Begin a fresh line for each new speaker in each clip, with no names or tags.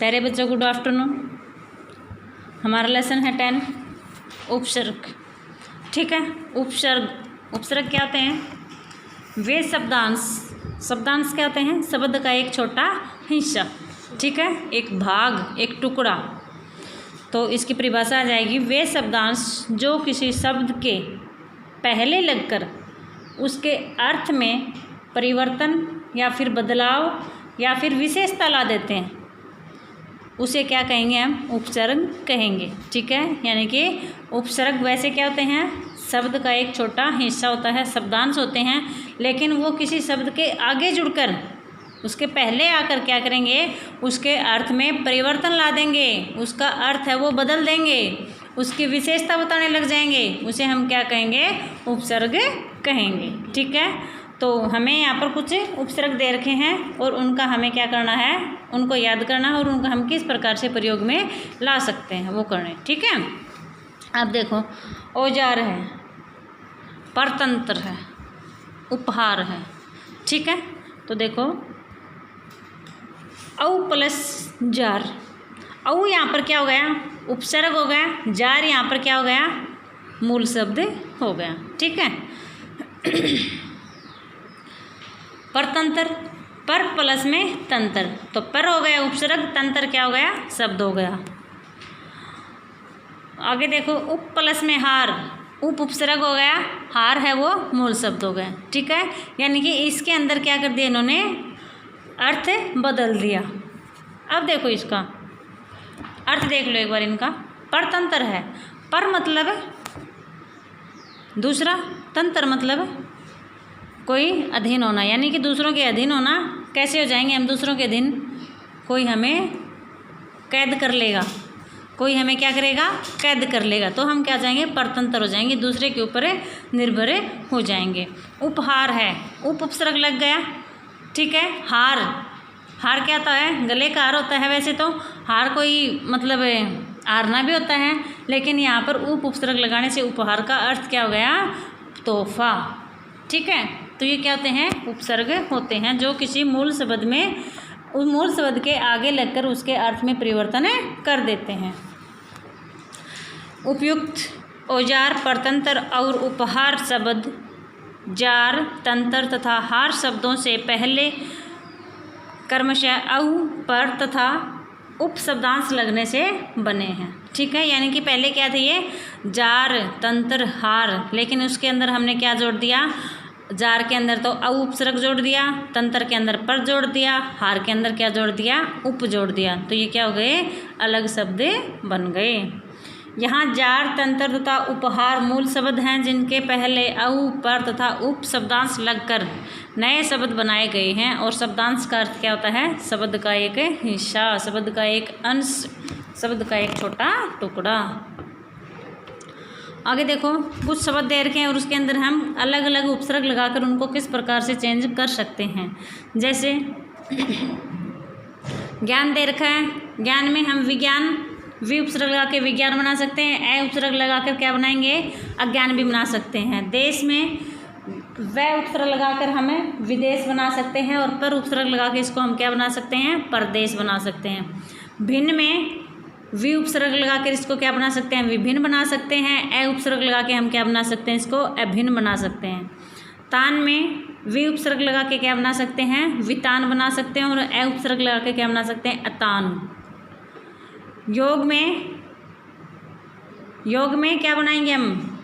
प्यारे बच्चों, good afternoon. हमारा लेसन है 10 उपसर्ग। ठीक है, उपसर्ग क्या होते हैं? वे शब्दांश। शब्दांश क्या होते हैं? शब्द का एक छोटा हिस्सा, ठीक है, एक भाग, एक टुकड़ा। तो इसकी परिभाषा आ जाएगी, वे शब्दांश जो किसी शब्द के पहले लगकर उसके अर्थ में परिवर्तन या फिर बदलाव या फिर विशेषता ला देते हैं, उसे क्या कहेंगे? हम उपसर्ग कहेंगे। ठीक है, यानी कि उपसर्ग वैसे क्या होते हैं? शब्द का एक छोटा हिस्सा होता है, शब्दांश होते हैं, लेकिन वो किसी शब्द के आगे जुड़कर उसके पहले आकर क्या करेंगे? उसके अर्थ में परिवर्तन ला देंगे, उसका अर्थ है वो बदल देंगे, उसकी विशेषता बताने लग जाएंगे, उसे हम क्या कहेंगे? उपसर्ग कहेंगे। ठीक है, तो हमें यहाँ पर कुछ उपसर्ग दे रखे हैं और उनका हमें क्या करना है? उनको याद करना है और उनका हम किस प्रकार से प्रयोग में ला सकते हैं वो करने। ठीक है, अब देखो, औजार है, परतंत्र है, उपहार है। ठीक है, तो देखो, औ प्लस जार। औ यहाँ पर क्या हो गया? उपसर्ग हो गया। जार यहाँ पर क्या हो गया? मूल शब्द हो गया। ठीक है, परतंत्र, पर प्लस में तंत्र, तो पर हो गया उपसर्ग, तंत्र क्या हो गया? शब्द हो गया। आगे देखो, उप प्लस में हार, उप उपसर्ग हो गया, हार है वो मूल शब्द हो गया। ठीक है, यानी कि इसके अंदर क्या कर दिया इन्होंने? अर्थ बदल दिया। अब देखो इसका अर्थ देख लो एक बार इनका। परतंत्र है, पर मतलब दूसरा, तंत्र मतलब कोई अधीन होना, यानी कि दूसरों के अधीन होना। कैसे हो जाएंगे हम दूसरों के अधीन? कोई हमें कैद कर लेगा, कोई हमें क्या करेगा? कैद कर लेगा, तो हम क्या जाएंगे? परतंत्र हो जाएंगे, दूसरे के ऊपर निर्भर हो जाएंगे। उपहार है, उप उपसर्ग लग गया। ठीक है, हार, हार क्या होता है? गले का हार होता है। वैसे तो हार कोई मतलब हारना भी होता है, लेकिन यहाँ पर उप उपसर्ग लगाने से उपहार का अर्थ क्या हो गया? तोहफा। ठीक है, तो ये क्या होते हैं? उपसर्ग होते हैं जो किसी मूल शब्द में, उस मूल शब्द के आगे लगकर उसके अर्थ में परिवर्तन कर देते हैं। उपयुक्त औजार, परतंत्र और उपहार शब्द जार, तंत्र तथा हार शब्दों से पहले क्रमशः औ, पर तथा उप शब्दांश लगने से बने हैं। ठीक है, यानी कि पहले क्या थे? ये जार, तंत्र, हार, लेकिन उसके अंदर हमने क्या जोड़ दिया? जार के अंदर तो औ उपसर्ग जोड़ दिया, तंत्र के अंदर पर जोड़ दिया, हार के अंदर क्या जोड़ दिया? उप जोड़ दिया। तो ये क्या हो गए? अलग शब्द बन गए। यहाँ जार, तंत्र तथा उपहार मूल शब्द हैं जिनके पहले औ, पर तथा उप शब्दांश लगकर नए शब्द बनाए गए हैं। और शब्दांश का अर्थ क्या होता है? शब्द का एक हिस्सा, शब्द का एक अंश, शब्द का एक छोटा टुकड़ा। आगे देखो, कुछ शब्द दे रखे हैं और उसके अंदर हम अलग अलग उपसर्ग लगाकर उनको किस प्रकार से चेंज कर सकते हैं। जैसे ज्ञान दे रखा है, ज्ञान में हम विज्ञान, वि उपसर्ग लगा के विज्ञान बना सकते हैं। ए उपसर्ग लगाकर क्या बनाएंगे? अज्ञान भी बना सकते हैं। देश में वह उपसर्ग लगाकर हमें विदेश बना सकते हैं, और पर उपसर्ग लगा के इसको हम क्या बना सकते हैं? परदेश बना सकते हैं। भिन्न में वि उपसर्ग लगाकर इसको क्या बना सकते हैं? विभिन्न बना सकते हैं। ए उपसर्ग लगा के हम क्या बना सकते हैं? इसको अभिन्न बना सकते हैं। तान में वि उपसर्ग लगा के क्या बना सकते हैं? वितान बना सकते हैं, और ए उपसर्ग लगा के क्या बना सकते हैं? अतान। योग में क्या बनाएंगे हम?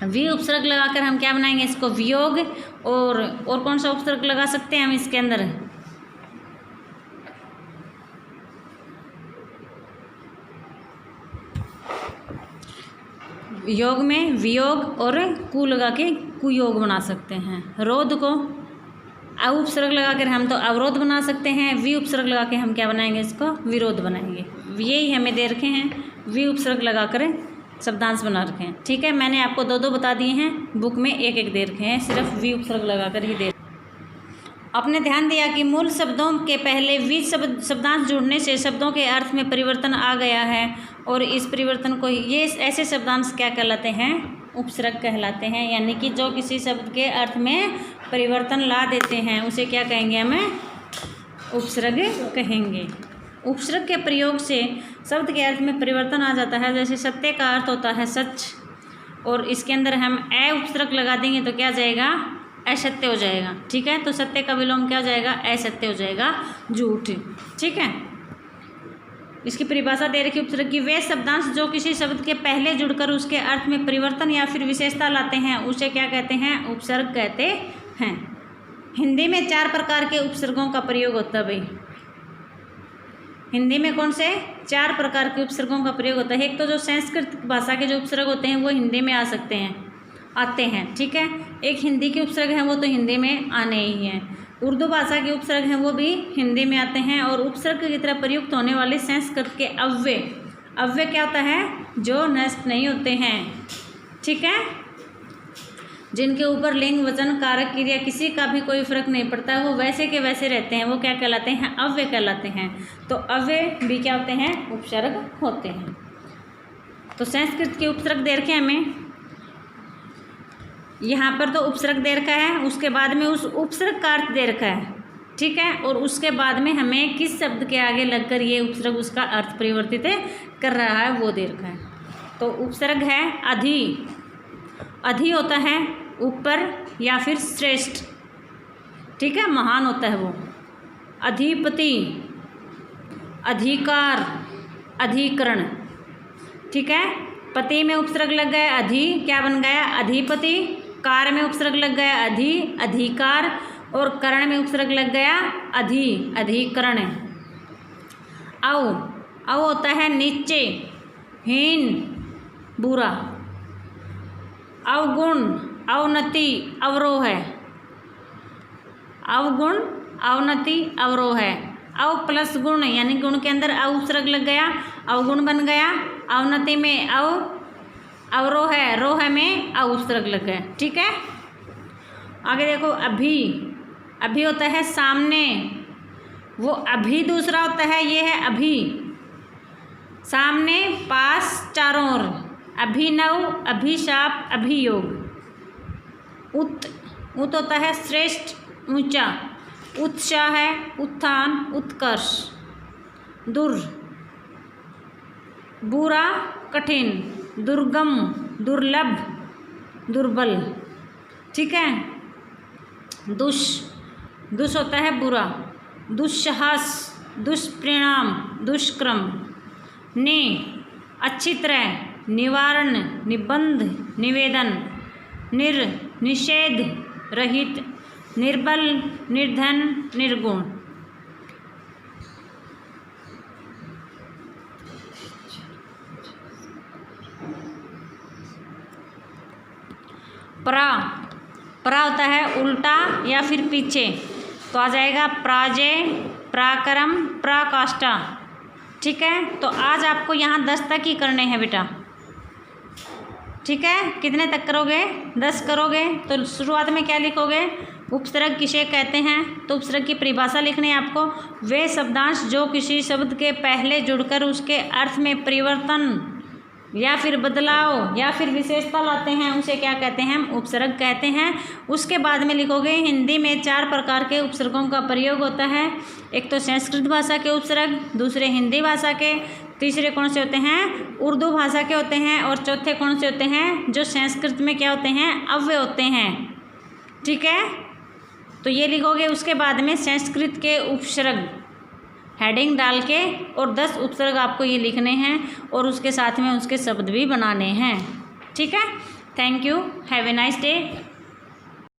वि उपसर्ग लगाकर हम क्या बनाएंगे? इसको वियोग। और कौन सा उपसर्ग लगा सकते हैं हम इसके अंदर? योग में वियोग और कु लगा के कुयोग बना सकते हैं। रोध को अ उपसर्ग लगाकर हम तो अवरोध बना सकते हैं। वि उपसर्ग लगा के हम क्या बनाएंगे? इसको विरोध बनाएंगे। यही हमें दे रखे हैं, वि उपसर्ग लगाकर शब्दांश बना रखे हैं। ठीक है, मैंने आपको दो बता दिए हैं, बुक में एक दे रखे हैं, सिर्फ वि उपसर्ग लगाकर ही दे। आपने ध्यान दिया कि मूल शब्दों के पहले वि शब्दांश जुड़ने से शब्दों के अर्थ में परिवर्तन आ गया है, और इस परिवर्तन को ये ऐसे शब्दांश क्या कहलाते हैं? उपसर्ग कहलाते हैं। यानी कि जो किसी शब्द के अर्थ में परिवर्तन ला देते हैं उसे क्या कहेंगे? हमें उपसर्ग कहेंगे। उपसर्ग के प्रयोग से शब्द के अर्थ में परिवर्तन आ जाता है। जैसे सत्य का अर्थ होता है सच, और इसके अंदर हम ए उपसर्ग लगा देंगे तो क्या जाएगा, असत्य हो जाएगा। ठीक है, तो सत्य का विलोम क्या हो जाएगा, असत्य हो जाएगा, झूठ। ठीक है, इसकी परिभाषा दे रखी उपसर्ग की, वे शब्दांश जो किसी शब्द के पहले जुड़कर उसके अर्थ में परिवर्तन या फिर विशेषता लाते हैं उसे क्या कहते हैं, उपसर्ग कहते हैं। हिंदी में 4 प्रकार के उपसर्गों का प्रयोग होता है भाई। हिंदी में कौन से 4 प्रकार के उपसर्गों का प्रयोग होता है। एक तो जो संस्कृत भाषा के जो उपसर्ग होते हैं वो हिंदी में आ सकते हैं, आते हैं। ठीक है, एक हिंदी के उपसर्ग हैं वो तो हिंदी में आने ही हैं। उर्दू भाषा के उपसर्ग हैं वो भी हिंदी में आते हैं। और उपसर्ग की तरह प्रयुक्त होने वाले संस्कृत के अव्यय क्या होता है, जो नष्ट नहीं होते हैं। ठीक है, जिनके ऊपर लिंग वचन कारक क्रिया किसी का भी कोई फर्क नहीं पड़ता, वो वैसे के वैसे रहते हैं, वो क्या कहलाते हैं, अव्यय कहलाते हैं। तो अव्यय भी क्या होते हैं, उपसर्ग होते हैं। तो संस्कृत के उपसर्ग दे रखे हमें, यहाँ पर तो उपसर्ग दे रखा है, उसके बाद में उस उपसर्ग का अर्थ दे रखा है। ठीक है, और उसके बाद में हमें किस शब्द के आगे लगकर ये उपसर्ग उसका अर्थ परिवर्तित कर रहा है वो दे रखा है। तो उपसर्ग है अधि। अधि होता है ऊपर या फिर श्रेष्ठ। ठीक है, महान होता है वो। अधिपति, अधिकार, अधिकरण। ठीक है, पति में उपसर्ग लग गया अधि, क्या बन गया, अधिपति। कार में उपसर्ग लग गया अधि, अधिकार। और करण में उपसर्ग लग गया अधि, अधिकरण। औ होता है नीचे, हीन, बुरा। अवगुण, अवनति, अवरोह है। अवगुण, अवनति, अवरोह है। अव प्लस गुण यानी गुण के अंदर अव उपसर्ग लग गया, अवगुण बन गया। अवनति में अव, अवरोह है, रोह में अव उपसर्ग लग गया। ठीक है, आगे देखो अभी। अभी होता है सामने, वो अभी दूसरा होता है, ये है अभी। सामने, पास, चारों ओर। अभिनव, अभिशाप, अभियोग। उत होता है श्रेष्ठ, ऊंचा। उत्साह है उत्थान, उत्कर्ष। दुर, बुरा, कठिन। दुर्गम, दुर्लभ, दुर्बल। ठीक है, दुष होता है बुरा। दुस्साहस, दुष्परिणाम, दुष्क्रम। ने, अच्छी तरह, निवारण, निबंध, निवेदन। निषेध रहित, निर्बल, निर्धन, निर्गुण। परा होता है उल्टा या फिर पीछे, तो आ जाएगा प्राजेय, पराक्रम, पराकाष्ठा। ठीक है, तो आज आपको यहाँ 10 तक ही करने हैं बेटा। ठीक है, कितने तक करोगे, 10 करोगे। तो शुरुआत में क्या लिखोगे, उपसर्ग किसे कहते हैं, तो उपसर्ग की परिभाषा लिखनी है आपको। वे शब्दांश जो किसी शब्द के पहले जुड़कर उसके अर्थ में परिवर्तन या फिर बदलाव या फिर विशेषता लाते हैं उसे क्या कहते हैं, उपसर्ग कहते हैं। उसके बाद में लिखोगे हिंदी में 4 प्रकार के उपसर्गों का प्रयोग होता है। एक तो संस्कृत भाषा के उपसर्ग, दूसरे हिंदी भाषा के, तीसरे कौन से होते हैं, उर्दू भाषा के होते हैं, और चौथे कौन से होते हैं, जो संस्कृत में क्या होते हैं, अव्यय होते हैं। ठीक है, तो ये लिखोगे। उसके बाद में संस्कृत के उपसर्ग हेडिंग डाल के, और 10 उपसर्ग आपको ये लिखने हैं और उसके साथ में उसके शब्द भी बनाने हैं। ठीक है, thank you, have a nice day.